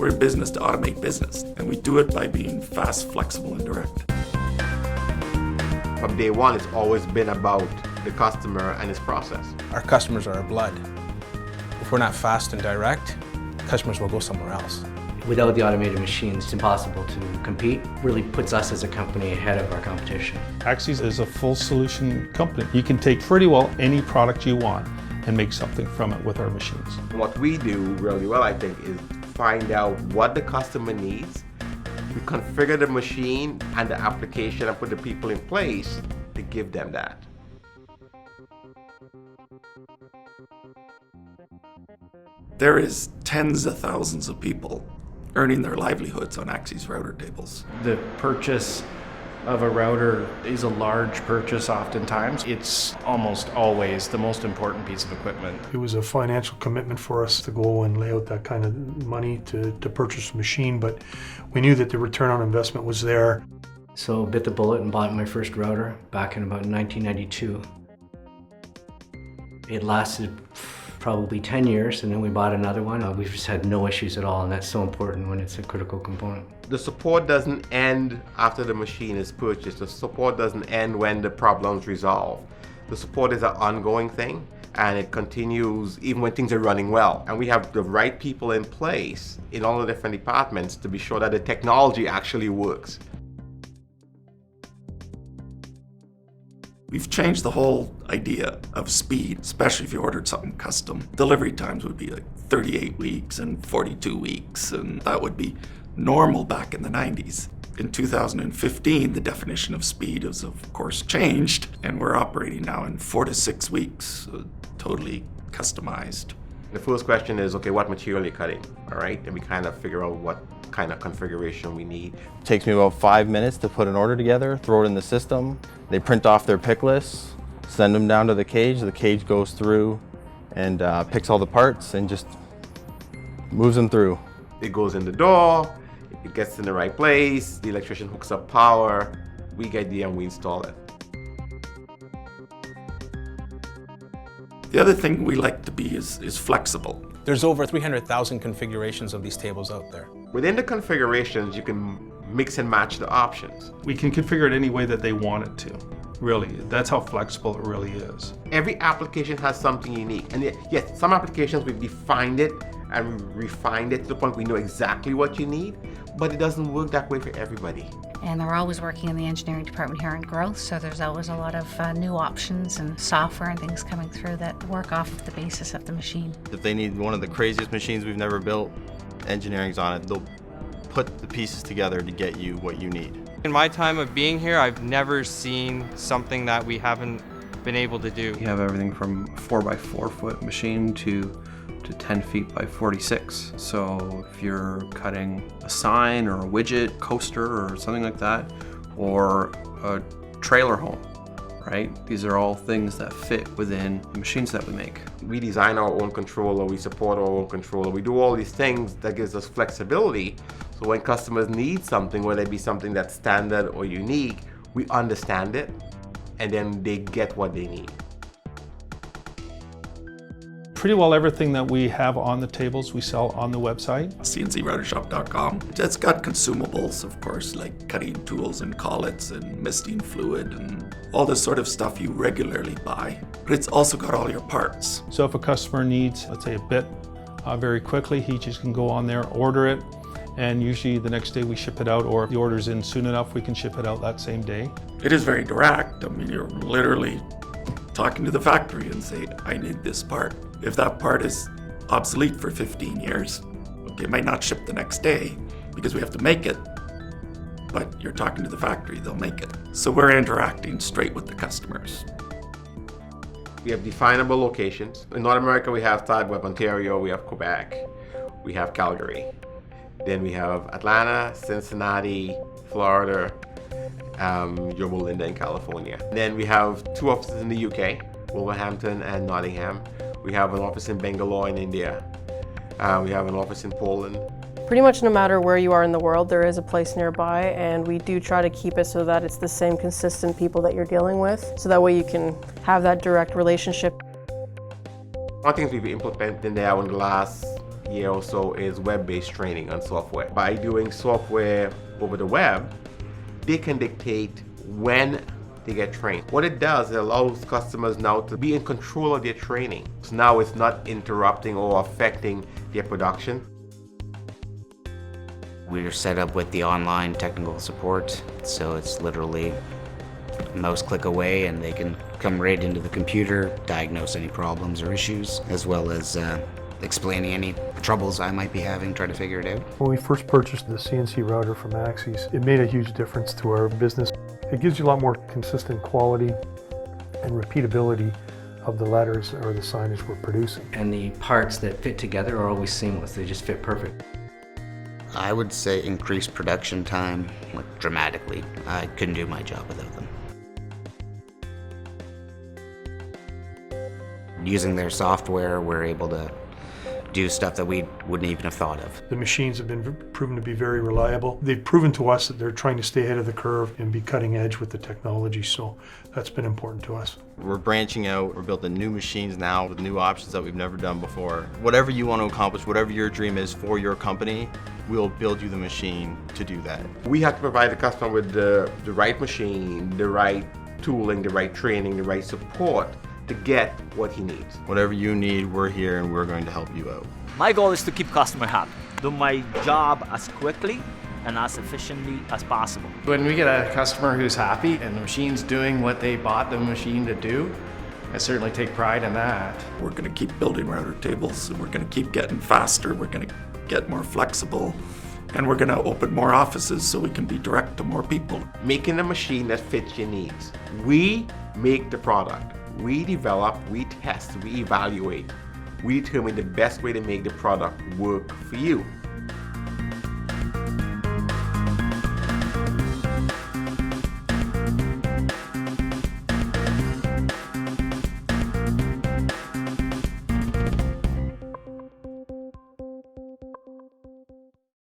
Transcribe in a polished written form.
We're in business to automate business, and we do it by being fast, flexible, and direct. From day one, it's always been about the customer and his process. Our customers are our blood. If we're not fast and direct, customers will go somewhere else. Without the automated machines, it's impossible to compete. Really puts us as a company ahead of our competition. AXYZ is a full solution company. You can take pretty well any product you want and make something from it with our machines. What we do really well, I think, is find out what the customer needs. We configure the machine and the application and put the people in place to give them that. There is tens of thousands of people earning their livelihoods on AXYZ router tables. The purchase of a router is a large purchase oftentimes. It's almost always the most important piece of equipment. It was a financial commitment for us to go and lay out that kind of money to purchase a machine, but we knew that the return on investment was there. So bit the bullet and bought my first router back in about 1992. It lasted probably 10 years, and then we bought another one. We've just had no issues at all, and that's so important when it's a critical component. The support doesn't end after the machine is purchased. The support doesn't end when the problem's resolved. The support is an ongoing thing, and it continues even when things are running well. And we have the right people in place in all the different departments to be sure that the technology actually works. We've changed the whole idea of speed, especially if you ordered something custom. Delivery times would be like 38 weeks and 42 weeks, and that would be normal back in the 90s. In 2015, the definition of speed has, of course, changed, and we're operating now in 4 to 6 weeks, totally customized. The first question is, okay, what material are you cutting? All right, and we kind of figure out what kind of configuration we need. It takes me about 5 minutes to put an order together, throw it in the system. They print off their pick lists, send them down to the cage goes through and picks all the parts and just moves them through. It goes in the door, it gets in the right place, the electrician hooks up power, we get there and we install it. The other thing we like to be is flexible. There's over 300,000 configurations of these tables out there. Within the configurations, you can mix and match the options. We can configure it any way that they want it to. Really, that's how flexible it really is. Every application has something unique. And yes, some applications we've defined it and refined it to the point we know exactly what you need, but it doesn't work that way for everybody. And they're always working in the engineering department here in growth, so there's always a lot of new options and software and things coming through that work off of the basis of the machine. If they need one of the craziest machines we've never built, engineering's on it. They'll put the pieces together to get you what you need. In my time of being here, I've never seen something that we haven't been able to do. You have everything from a 4x4 foot machine to 10 feet by 46. So if you're cutting a sign or a widget, coaster or something like that, or a trailer home, right? These are all things that fit within the machines that we make. We design our own controller, we support our own controller, we do all these things that gives us flexibility. So when customers need something, whether it be something that's standard or unique, we understand it and then they get what they need. Pretty well everything that we have on the tables we sell on the website. cncroutershop.com. It's got consumables, of course, like cutting tools and collets and misting fluid and all this sort of stuff you regularly buy. But it's also got all your parts. So if a customer needs, let's say, a bit very quickly, he just can go on there, order it, and usually the next day we ship it out, or if the order's in soon enough, we can ship it out that same day. It is very direct. I mean, you're literally talking to the factory and say, I need this part. If that part is obsolete for 15 years, okay, it might not ship the next day because we have to make it, but you're talking to the factory, they'll make it. So we're interacting straight with the customers. We have definable locations. In North America, we have Ontario, we have Quebec, we have Calgary. Then we have Atlanta, Cincinnati, Florida, Yorba Linda in California. Then we have 2 offices in the UK, Wolverhampton and Nottingham. We have an office in Bangalore in India. We have an office in Poland. Pretty much no matter where you are in the world, there is a place nearby, and we do try to keep it so that it's the same consistent people that you're dealing with, so that way you can have that direct relationship. One of the things we've implemented in there in the last year or so is web-based training on software. By doing software over the web, they can dictate when they get trained. What it does, it allows customers now to be in control of their training. So now it's not interrupting or affecting their production. We're set up with the online technical support, so it's literally a mouse click away and they can come right into the computer, diagnose any problems or issues, as well as explaining any troubles I might be having, try to figure it out. When we first purchased the CNC router from AXYZ, it made a huge difference to our business. It gives you a lot more consistent quality and repeatability of the letters or the signage we're producing. And the parts that fit together are always seamless. They just fit perfect. I would say increased production time, like dramatically. I couldn't do my job without them. Using their software, we're able to do stuff that we wouldn't even have thought of. The machines have been proven to be very reliable. They've proven to us that they're trying to stay ahead of the curve and be cutting edge with the technology, so that's been important to us. We're branching out, we're building new machines now with new options that we've never done before. Whatever you want to accomplish, whatever your dream is for your company, we'll build you the machine to do that. We have to provide the customer with the right machine, the right tooling, the right training, the right support to get what he needs. Whatever you need, we're here and we're going to help you out. My goal is to keep customer happy, do my job as quickly and as efficiently as possible. When we get a customer who's happy and the machine's doing what they bought the machine to do, I certainly take pride in that. We're going to keep building router tables, and we're going to keep getting faster, we're going to get more flexible, and we're going to open more offices so we can be direct to more people. Making a machine that fits your needs. We make the product. We develop, we test, we evaluate. We determine the best way to make the product work for you.